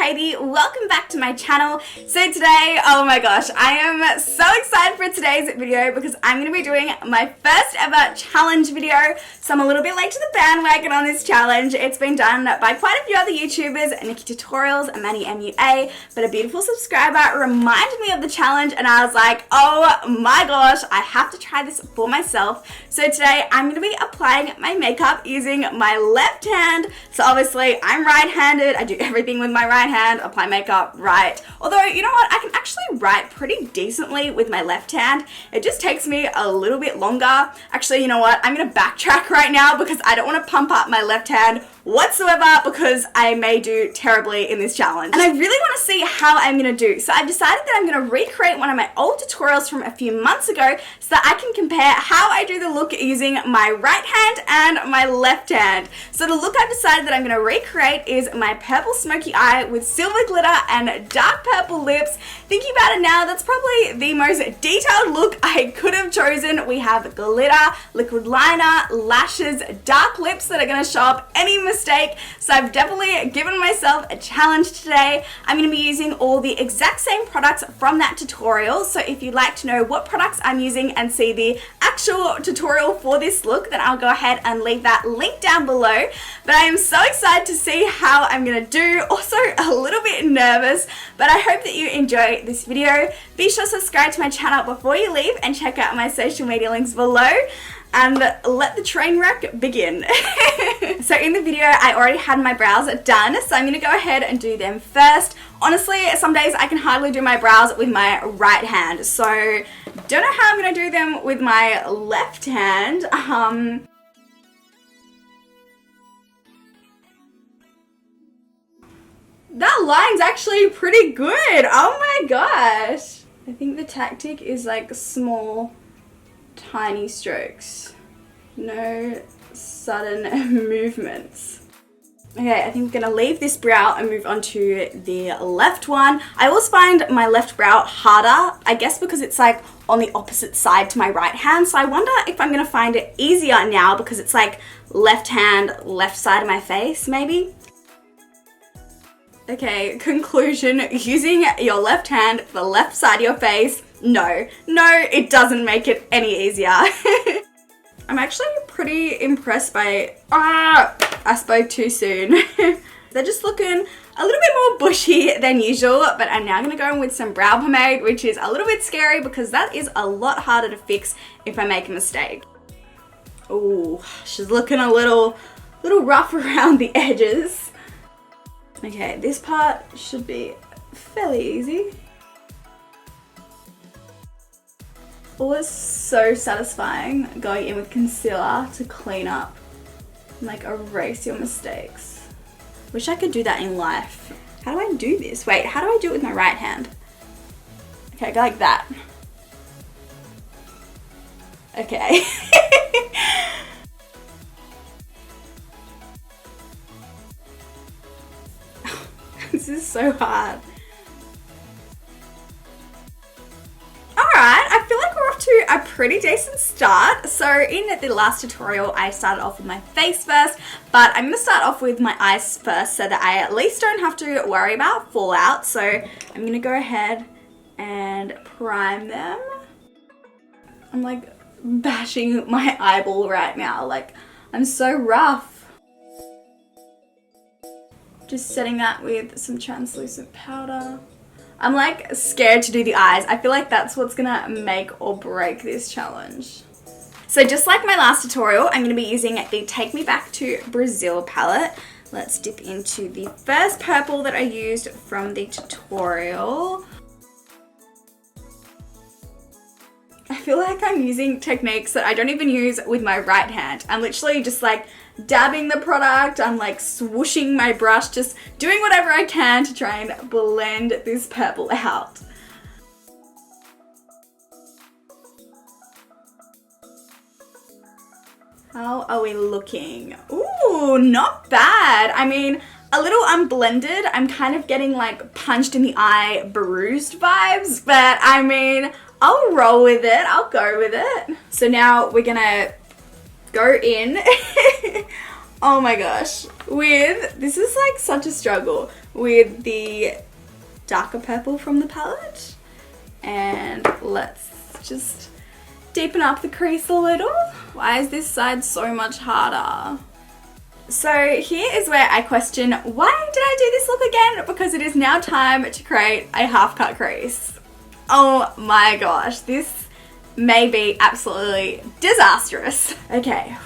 Heyy. Welcome back to my channel. So today, oh my gosh, I am so excited for today's video because I'm going to be doing my first ever challenge video. So I'm a little bit late to the bandwagon on this challenge. It's been done by quite a few other YouTubers, Nikki Tutorials, Manny MUA, but a beautiful subscriber reminded me of the challenge and I was like, oh my gosh, I have to try this for myself. So today I'm going to be applying my makeup using my left hand. So obviously I'm right-handed. I do everything with my right hand, apply makeup right. Although, you know what, I can actually write pretty decently with my left hand. It just takes me a little bit longer. Actually, you know what, I'm going to backtrack right now because I don't want to pump up my left hand whatsoever because I may do terribly in this challenge. And I really want to see how I'm going to do. So I've decided that I'm going to recreate one of my old tutorials from a few months ago so that I can compare how I do the look using my right hand and my left hand. So the look I've decided that I'm going to recreate is my purple smoky eye with silver glitter and dark purple lips. Thinking about it now, that's probably the most detailed look I could have chosen. We have glitter, liquid liner, lashes, dark lips that are going to show up any mistake. So I've definitely given myself a challenge today. I'm going to be using all the exact same products from that tutorial. So if you'd like to know what products I'm using and see the actual tutorial for this look, then I'll go ahead and leave that link down below. But I am so excited to see how I'm going to do. Also a little bit nervous, but I hope that you enjoy this video. Be sure to subscribe to my channel before you leave and check out my social media links below. And let the train wreck begin. So in the video, I already had my brows done, so I'm going to go ahead and do them first. Honestly, some days I can hardly do my brows with my right hand, so don't know how I'm going to do them with my left hand. That line's actually pretty good. Oh my gosh. I think the tactic is like small, tiny strokes. No sudden movements. Okay, I think I'm gonna leave this brow and move on to the left one. I always find my left brow harder, I guess because it's like on the opposite side to my right hand. So I wonder if I'm gonna find it easier now because it's like left hand, left side of my face, maybe. Okay, conclusion, using your left hand for the left side of your face, no, it doesn't make it any easier. I'm actually pretty impressed by, I spoke too soon. They're just looking a little bit more bushy than usual, but I'm now gonna go in with some brow pomade, which is a little bit scary because that is a lot harder to fix if I make a mistake. Ooh, she's looking a little rough around the edges. Okay, this part should be fairly easy. Always so satisfying going in with concealer to clean up and like erase your mistakes. Wish I could do that in life. How do I do this? Wait, how do I do it with my right hand? Okay, go like that. Okay. This is so hard. Alright, I feel like we're off to a pretty decent start. So in the last tutorial, I started off with my face first, but I'm going to start off with my eyes first so that I at least don't have to worry about fallout. So I'm going to go ahead and prime them. I'm like bashing my eyeball right now. Like, I'm so rough. Just setting that with some translucent powder. I'm like scared to do the eyes. I feel like that's what's gonna make or break this challenge. So just like my last tutorial, I'm gonna be using the Take Me Back to Brazil palette. Let's dip into the first purple that I used from the tutorial. I feel like I'm using techniques that I don't even use with my right hand. I'm literally just like dabbing the product, I'm like swooshing my brush, just doing whatever I can to try and blend this purple out. How are we looking? Ooh, not bad. I mean, a little unblended. I'm kind of getting like punched in the eye, bruised vibes, but I mean, I'll roll with it. I'll go with it. So now we're gonna go in Oh my gosh. This is like such a struggle with the darker purple from the palette. And let's just deepen up the crease a little. Why is this side so much harder? So here is where I question, why did I do this look again? Because it is now time to create a half cut crease. Oh my gosh, this may be absolutely disastrous. Okay,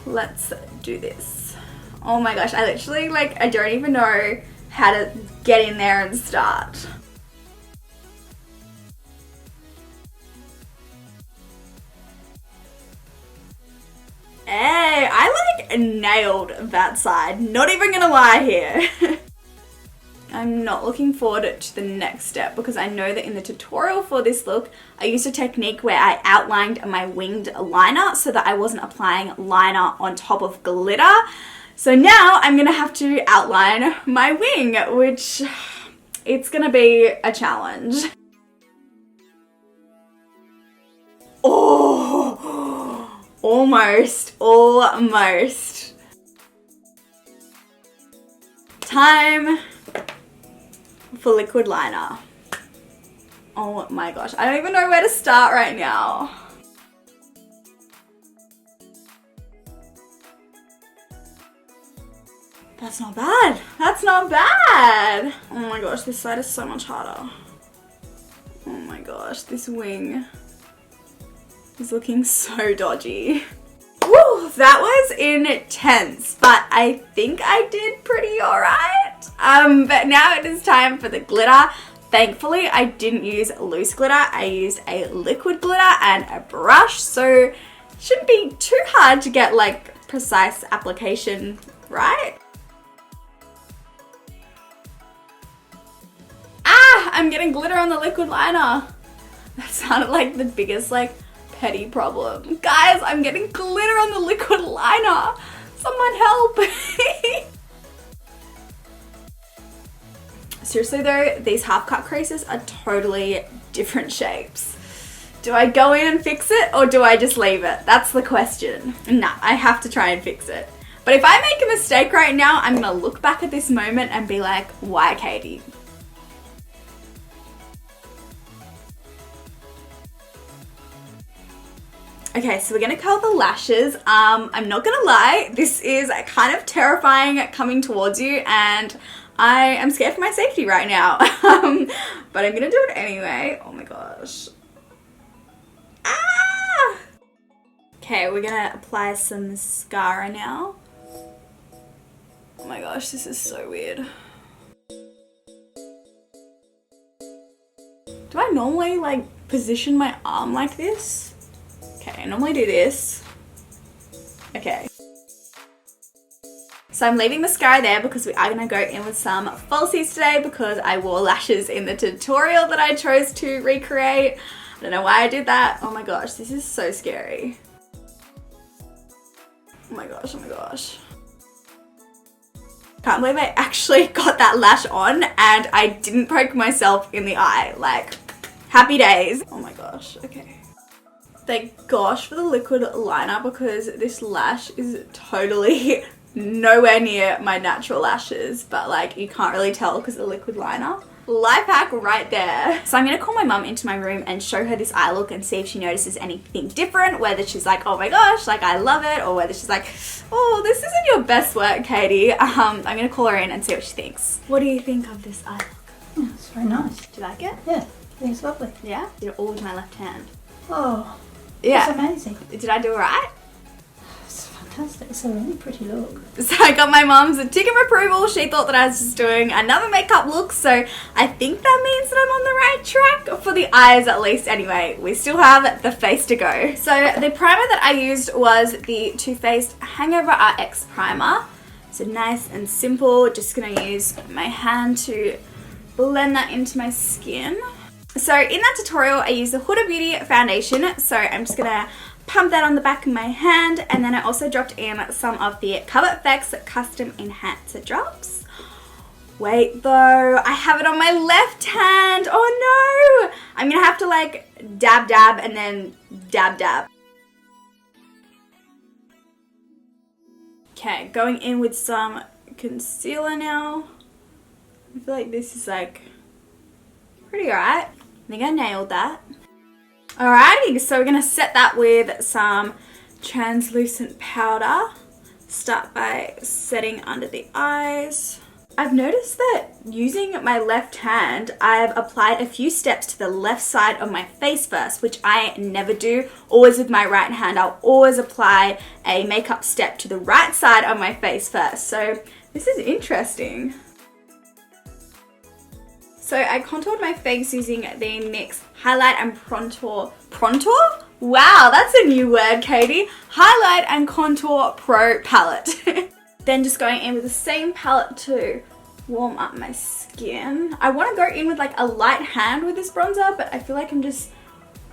let's do this. Oh my gosh, I literally I don't even know how to get in there and start. Hey, I nailed that side. Not even gonna lie here. I'm not looking forward to the next step because I know that in the tutorial for this look, I used a technique where I outlined my winged liner so that I wasn't applying liner on top of glitter. So now I'm gonna have to outline my wing, which it's gonna be a challenge. Oh, almost. Time for liquid liner. Oh my gosh, I don't even know where to start right now. That's not bad. That's not bad. Oh my gosh, this side is so much harder. Oh my gosh, this wing is looking so dodgy. Woo, that was intense, but I think I did pretty alright. But now it is time for the glitter. Thankfully, I didn't use loose glitter. I used a liquid glitter and a brush, so it shouldn't be too hard to get precise application right. Ah, I'm getting glitter on the liquid liner. That sounded like the biggest petty problem. Guys, I'm getting glitter on the liquid liner. Someone help. Seriously though, these half cut creases are totally different shapes. Do I go in and fix it or do I just leave it? That's the question. Nah, I have to try and fix it. But if I make a mistake right now, I'm gonna look back at this moment and be like, why, Katie? Okay, so we're gonna curl the lashes. I'm not gonna lie, this is kind of terrifying coming towards you and I am scared for my safety right now. But I'm gonna do it anyway. Oh my gosh. Ah! Okay, we're gonna apply some mascara now. Oh my gosh, this is so weird. Do I normally position my arm like this? Okay, I normally do this. Okay. So I'm leaving mascara there because we are going to go in with some falsies today because I wore lashes in the tutorial that I chose to recreate. I don't know why I did that. Oh my gosh, this is so scary. Oh my gosh, oh my gosh. Can't believe I actually got that lash on and I didn't poke myself in the eye. Happy days. Oh my gosh, okay. Thank gosh for the liquid liner because this lash is totally nowhere near my natural lashes, but you can't really tell because of the liquid liner. Life hack right there. So I'm gonna call my mum into my room and show her this eye look and see if she notices anything different, whether she's like, oh my gosh, I love it, or whether she's like, oh, this isn't your best work, Katie. I'm gonna call her in and see what she thinks. What do you think of this eye look? Yeah, it's very nice. Do you like it? Yeah, I think it's lovely. Yeah? Did it all with my left hand. Oh, yeah. It's amazing. Did I do it right? It's fantastic. It's a really pretty look. So I got my mum's tick of approval. She thought that I was just doing another makeup look, so I think that means that I'm on the right track for the eyes at least. Anyway, we still have the face to go. So the primer that I used was the Too Faced Hangover RX primer. So nice and simple. Just gonna use my hand to blend that into my skin. So in that tutorial, I used the Huda Beauty foundation. So I'm just gonna pump that on the back of my hand, and then I also dropped in some of the Cover FX Custom Enhancer drops. Wait though, I have it on my left hand. Oh no! I'm gonna have to dab dab and then dab dab. Okay, going in with some concealer now. I feel like this is like pretty alright. I think I nailed that. Alrighty, so we're going to set that with some translucent powder. Start by setting under the eyes. I've noticed that using my left hand, I've applied a few steps to the left side of my face first, which I never do. Always with my right hand, I'll always apply a makeup step to the right side of my face first. So this is interesting. So I contoured my face using the NYX Highlight and Contour. Wow, that's a new word, Katie. Highlight and Contour Pro palette. Then just going in with the same palette to warm up my skin. I want to go in with like a light hand with this bronzer, but I feel like I'm just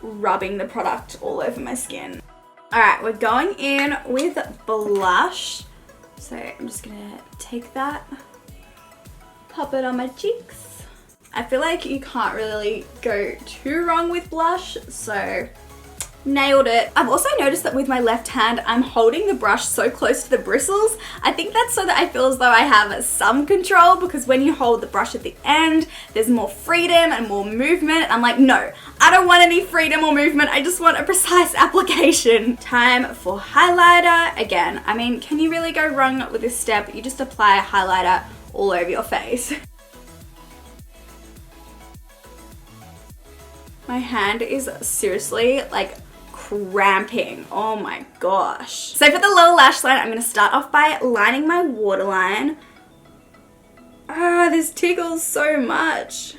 rubbing the product all over my skin. Alright, we're going in with blush. So I'm just gonna take that, pop it on my cheeks. I feel like you can't really go too wrong with blush, so nailed it. I've also noticed that with my left hand, I'm holding the brush so close to the bristles. I think that's so that I feel as though I have some control, because when you hold the brush at the end, there's more freedom and more movement. I'm like, no, I don't want any freedom or movement. I just want a precise application. Time for highlighter. Again, I mean, can you really go wrong with this step? You just apply a highlighter all over your face. My hand is seriously like cramping. Oh my gosh. So for the lower lash line, I'm going to start off by lining my waterline. Ah, this tickles so much.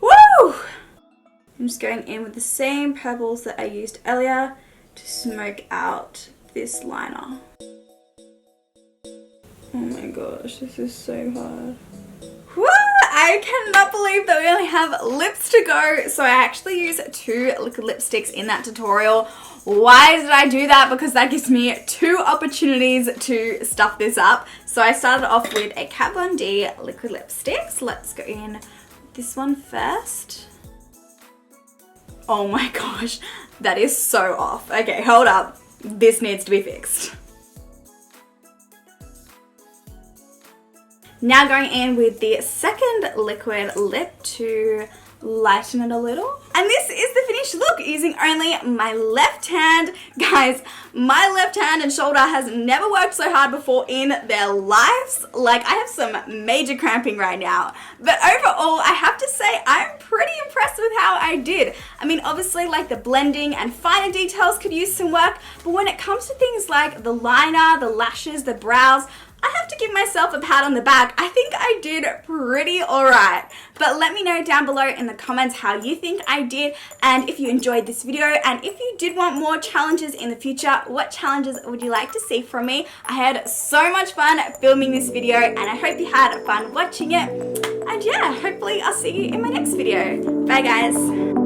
Woo! I'm just going in with the same purples that I used earlier to smoke out this liner. Oh my gosh, this is so hard. Woo! I cannot believe that we only have lips to go. So I actually use 2 liquid lipsticks in that tutorial. Why did I do that? Because that gives me 2 opportunities to stuff this up. So I started off with a Kat Von D liquid lipstick. So let's go in with this one first. Oh my gosh, that is so off. Okay, hold up. This needs to be fixed. Now going in with the second liquid lip to lighten it a little. And this is the finished look using only my left hand. Guys, my left hand and shoulder has never worked so hard before in their lives. Like, I have some major cramping right now. But overall, I have to say I'm pretty impressed with how I did. I mean, obviously, like the blending and finer details could use some work. But when it comes to things like the liner, the lashes, the brows, I have to give myself a pat on the back. I think I did pretty alright. But let me know down below in the comments how you think I did, and if you enjoyed this video, and if you did want more challenges in the future, what challenges would you like to see from me? I had so much fun filming this video, and I hope you had fun watching it. And yeah, hopefully I'll see you in my next video. Bye guys.